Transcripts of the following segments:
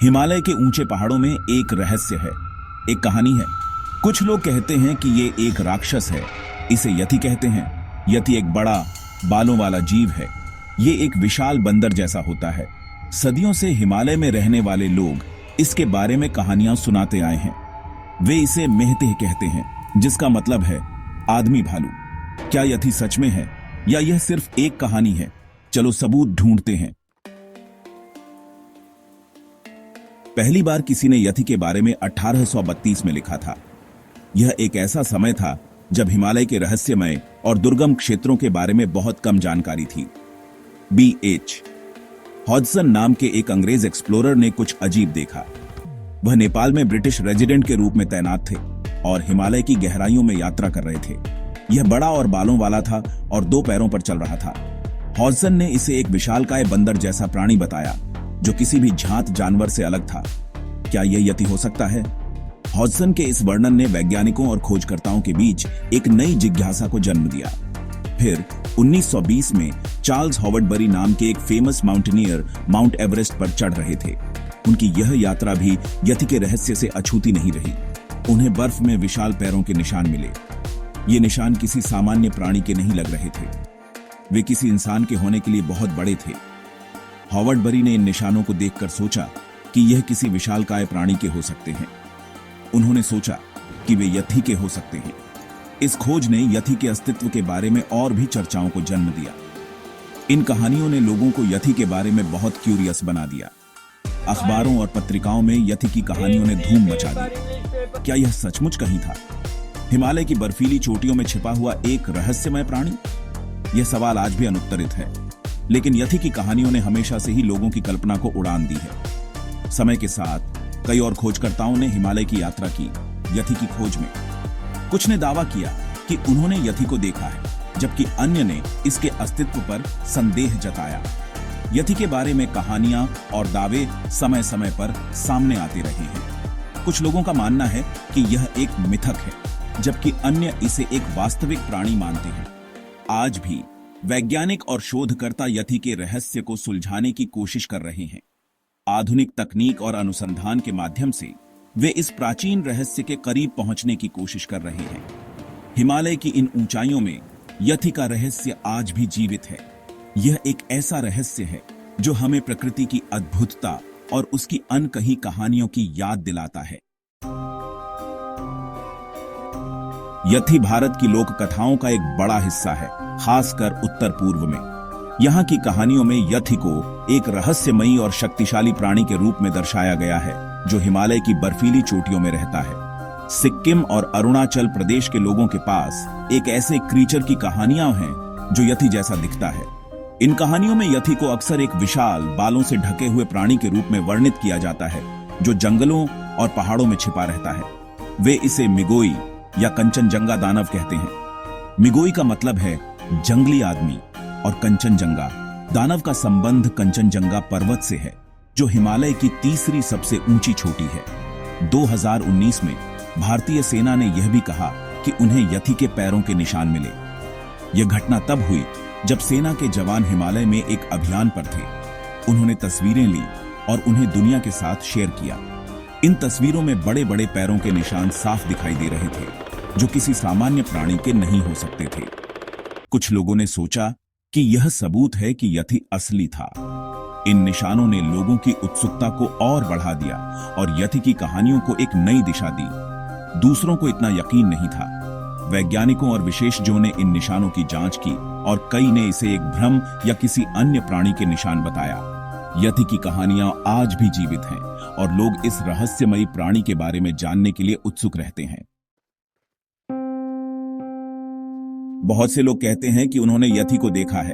हिमालय के ऊंचे पहाड़ों में एक रहस्य है, एक कहानी है। कुछ लोग कहते हैं कि ये एक राक्षस है, इसे यति कहते हैं। यति एक बड़ा बालों वाला जीव है। ये एक विशाल बंदर जैसा होता है। सदियों से हिमालय में रहने वाले लोग इसके बारे में कहानियां सुनाते आए हैं। वे इसे मेहते कहते हैं, जिसका मतलब है आदमी भालू। क्या यति सच में है या यह सिर्फ एक कहानी है? चलो सबूत ढूंढते हैं। पहली बार किसी ने यति के बारे में 1832 में लिखा था। यह एक ऐसा समय था जब हिमालय के रहस्यमय और दुर्गम क्षेत्रों के बारे में बहुत कम जानकारी थी। B.H. हॉडसन नाम के एक अंग्रेज एक्सप्लोरर ने कुछ अजीब देखा। वह नेपाल में ब्रिटिश रेजिडेंट के रूप में तैनात थे और हिमालय की गहराइयों में यात्रा कर रहे थे। यह बड़ा और बालों वाला था और 2 पैरों पर चल रहा था। हॉडसन ने इसे एक विशालकाय बंदर जैसा प्राणी बताया, जो किसी भी झांत जानवर से अलग था। क्या यह यति हो सकता है? हॉडसन के इस वर्णन ने वैज्ञानिकों और खोजकर्ताओं के बीच एक नई जिज्ञासा को जन्म दिया। फिर 1920 में चार्ल्स हॉवर्ड नाम के एक फेमस माउंटेनियर माउंट एवरेस्ट पर चढ़ रहे थे। उनकी यह यात्रा भी यति के रहस्य से अछूती नहीं रही। उन्हें बर्फ में विशाल पैरों के निशान मिले। ये निशान किसी सामान्य प्राणी के नहीं लग रहे थे। वे किसी इंसान के होने के लिए बहुत बड़े थे। हॉवर्ड ने इन निशानों को देखकर सोचा कि यह किसी विशालकाय प्राणी के हो सकते हैं। उन्होंने सोचा कि वे यति के हो सकते हैं। इस खोज ने यति के अस्तित्व के बारे में और भी चर्चाओं को जन्म दिया। इन कहानियों ने लोगों को यति के बारे में बहुत क्यूरियस बना दिया। अखबारों और पत्रिकाओं में यति की कहानियों ने धूम मचा दी। क्या यह सचमुच कहीं था? हिमालय की बर्फीली चोटियों में छिपा हुआ एक रहस्यमय प्राणी? यह सवाल आज भी अनुत्तरित है, लेकिन यति की कहानियों ने हमेशा से ही लोगों की कल्पना को उड़ान दी है। समय के साथ कई और खोजकर्ताओं ने हिमालय की यात्रा की यति की खोज में। कुछ ने दावा किया कि उन्होंने यति को देखा है, जबकि अन्य ने इसके अस्तित्व पर संदेह जताया। यति के बारे में कहानियां और दावे समय समय पर सामने आते रहे हैं। कुछ लोगों का मानना है कि यह एक मिथक है, जबकि अन्य इसे एक वास्तविक प्राणी मानते हैं। आज भी वैज्ञानिक और शोधकर्ता यति के रहस्य को सुलझाने की कोशिश कर रहे हैं। आधुनिक तकनीक और अनुसंधान के माध्यम से वे इस प्राचीन रहस्य के करीब पहुंचने की कोशिश कर रहे हैं। हिमालय की इन ऊंचाइयों में यति का रहस्य आज भी जीवित है। यह एक ऐसा रहस्य है जो हमें प्रकृति की अद्भुतता और उसकी अनकही कहानियों की याद दिलाता है। यति भारत की लोक कथाओं का एक बड़ा हिस्सा है, खासकर उत्तर पूर्व में। यहाँ की कहानियों में यति को एक रहस्यमयी और शक्तिशाली प्राणी के रूप में दर्शाया गया है, जो हिमालय की बर्फीली चोटियों में रहता है। सिक्किम और अरुणाचल प्रदेश के लोगों के पास एक ऐसे क्रीचर की कहानियां हैं जो यति जैसा दिखता है। इन कहानियों में यति को अक्सर एक विशाल बालों से ढके हुए प्राणी के रूप में वर्णित किया जाता है, जो जंगलों और पहाड़ों में छिपा रहता है। वे इसे मिगोई या कंचनजंगा दानव कहते हैं। मिगोई का मतलब है जंगली आदमी और कंचनजंगा दानव का संबंध कंचनजंगा पर्वत से है, जो हिमालय की तीसरी सबसे ऊंची चोटी है। 2019 में भारतीय सेना ने यह भी कहा कि उन्हें यति के पैरों के निशान मिले। यह घटना तब हुई जब सेना के जवान हिमालय में एक अभियान पर थे। उन्होंने तस्वीरें ली और उन्हें दुनिया के साथ शेयर किया। इन तस्वीरों में बड़े बड़े पैरों के निशान साफ दिखाई दे रहे थे, जो किसी सामान्य प्राणी के नहीं हो सकते थे। कुछ लोगों ने सोचा कि यह सबूत है कि यति असली था। इन निशानों ने लोगों की उत्सुकता को और बढ़ा दिया और यति की कहानियों को एक नई दिशा दी। दूसरों को इतना यकीन नहीं था। वैज्ञानिकों और विशेषज्ञों ने इन निशानों की जांच की और कई ने इसे एक भ्रम या किसी अन्य प्राणी के निशान बताया। यति की कहानियां आज भी जीवित हैं और लोग इस रहस्यमयी प्राणी के बारे में जानने के लिए उत्सुक रहते हैं। बहुत से लोग कहते हैं कि उन्होंने यति को देखा है।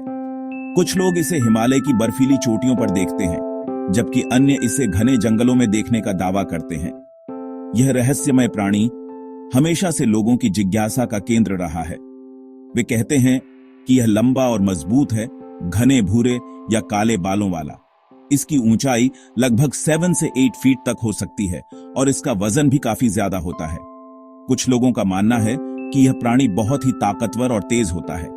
कुछ लोग इसे हिमालय की बर्फीली चोटियों पर देखते हैं, जबकि अन्य इसे घने जंगलों में देखने का दावा करते हैं। यह रहस्यमय प्राणी हमेशा से लोगों की जिज्ञासा का केंद्र रहा है। वे कहते हैं कि यह लंबा और मजबूत है, घने भूरे या काले बालों वाला। इसकी ऊंचाई लगभग 7 से 8 फीट तक हो सकती है और इसका वजन भी काफी ज्यादा होता है। कुछ लोगों का मानना है कि यह प्राणी बहुत ही ताकतवर और तेज होता है।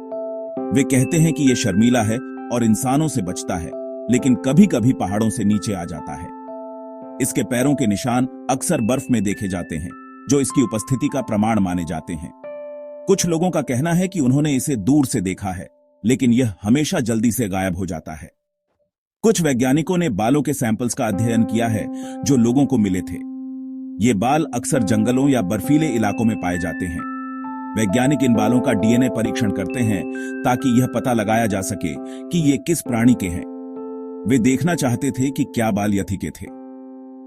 वे कहते हैं कि यह शर्मीला है और इंसानों से बचता है, लेकिन कभी कभी पहाड़ों से नीचे आ जाता है। इसके पैरों के निशान अक्सर बर्फ में देखे जाते हैं, जो इसकी उपस्थिति का प्रमाण माने जाते हैं। कुछ लोगों का कहना है कि उन्होंने इसे दूर से देखा है, लेकिन यह हमेशा जल्दी से गायब हो जाता है। कुछ वैज्ञानिकों ने बालों के सैंपल्स का अध्ययन किया है जो लोगों को मिले थे। ये बाल अक्सर जंगलों या बर्फीले इलाकों में पाए जाते हैं। वैज्ञानिक इन बालों का डीएनए परीक्षण करते हैं ताकि यह पता लगाया जा सके कि ये किस प्राणी के हैं। वे देखना चाहते थे कि क्या बाल यथि के थे।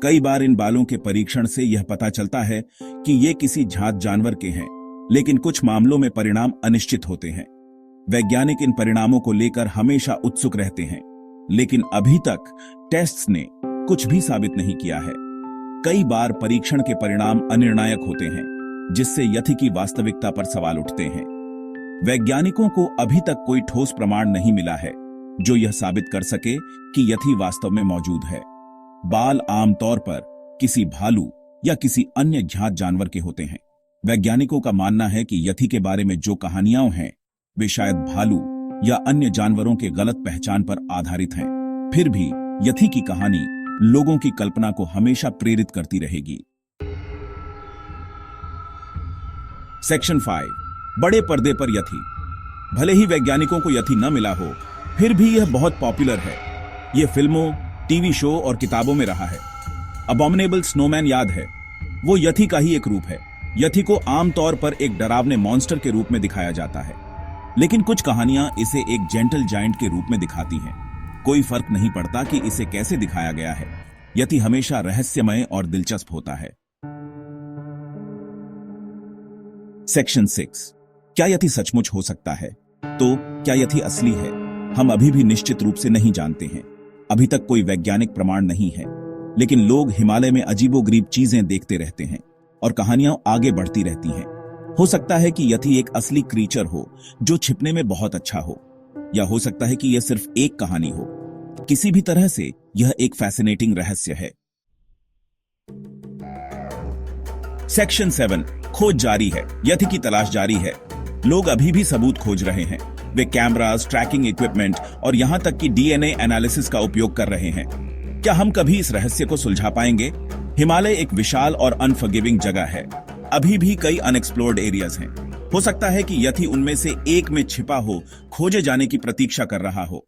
कई बार इन बालों के परीक्षण से यह पता चलता है कि ये किसी जात जानवर के हैं, लेकिन कुछ मामलों में परिणाम अनिश्चित होते हैं। वैज्ञानिक इन परिणामों को लेकर हमेशा उत्सुक रहते हैं, लेकिन अभी तक टेस्ट्स ने कुछ भी साबित नहीं किया है। कई बार परीक्षण के परिणाम अनिर्णायक होते हैं, जिससे यथि की वास्तविकता पर सवाल उठते हैं। वैज्ञानिकों को अभी तक कोई ठोस प्रमाण नहीं मिला है जो यह साबित कर सके कि यथि वास्तव में मौजूद है। बाल आमतौर पर किसी भालू या किसी अन्य ज्ञात जानवर के होते हैं। वैज्ञानिकों का मानना है कि यथि के बारे में जो कहानियां हैं वे शायद भालू या अन्य जानवरों के गलत पहचान पर आधारित हैं। फिर भी यथि की कहानी लोगों की कल्पना को हमेशा प्रेरित करती रहेगी। सेक्शन 5, बड़े पर्दे पर यथि। भले ही वैज्ञानिकों को यथि न मिला हो, फिर भी यह बहुत पॉपुलर है। यह फिल्मों, टीवी शो और किताबों में रहा है। अबॉमिनेबल स्नोमैन याद है? वो यथि का ही एक रूप है। यथि को आमतौर पर एक डरावने मॉन्स्टर के रूप में दिखाया जाता है, लेकिन कुछ कहानियां इसे एक जेंटल जायंट के रूप में दिखाती हैं। कोई फर्क नहीं पड़ता कि इसे कैसे दिखाया गया है, यथि हमेशा रहस्यमय और दिलचस्प होता है। सेक्शन 6, क्या यथि सचमुच हो सकता है? तो क्या यथि असली है? हम अभी भी निश्चित रूप से नहीं जानते हैं। अभी तक कोई वैज्ञानिक प्रमाण नहीं है, लेकिन लोग हिमालय में अजीबोगरीब चीजें देखते रहते हैं और कहानियां आगे बढ़ती रहती हैं। हो सकता है कि यथि एक असली क्रीचर हो जो छिपने में बहुत अच्छा हो, या हो सकता है कि यह सिर्फ एक कहानी हो। किसी भी तरह से यह एक फैसिनेटिंग रहस्य है। सेक्शन 7, खोज जारी है। यथि की तलाश जारी है। लोग अभी भी सबूत खोज रहे हैं। वे कैमरास, ट्रैकिंग इक्विपमेंट और यहां तक कि डीएनए एनालिसिस का उपयोग कर रहे हैं। क्या हम कभी इस रहस्य को सुलझा पाएंगे? हिमालय एक विशाल और अनफॉरगिविंग जगह है। अभी भी कई अनएक्सप्लोर्ड एरियाज हैं। हो सकता है कि यथि उनमें से एक में छिपा हो, खोजे जाने की प्रतीक्षा कर रहा हो।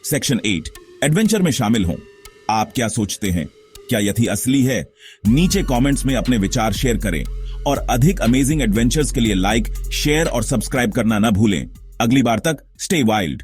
सेक्शन 8, एडवेंचर में शामिल हों। आप क्या सोचते हैं? क्या यथि असली है? नीचे कमेंट्स में अपने विचार शेयर करें और अधिक अमेजिंग एडवेंचर्स के लिए लाइक, शेयर और सब्सक्राइब करना न भूलें। अगली बार तक स्टे वाइल्ड।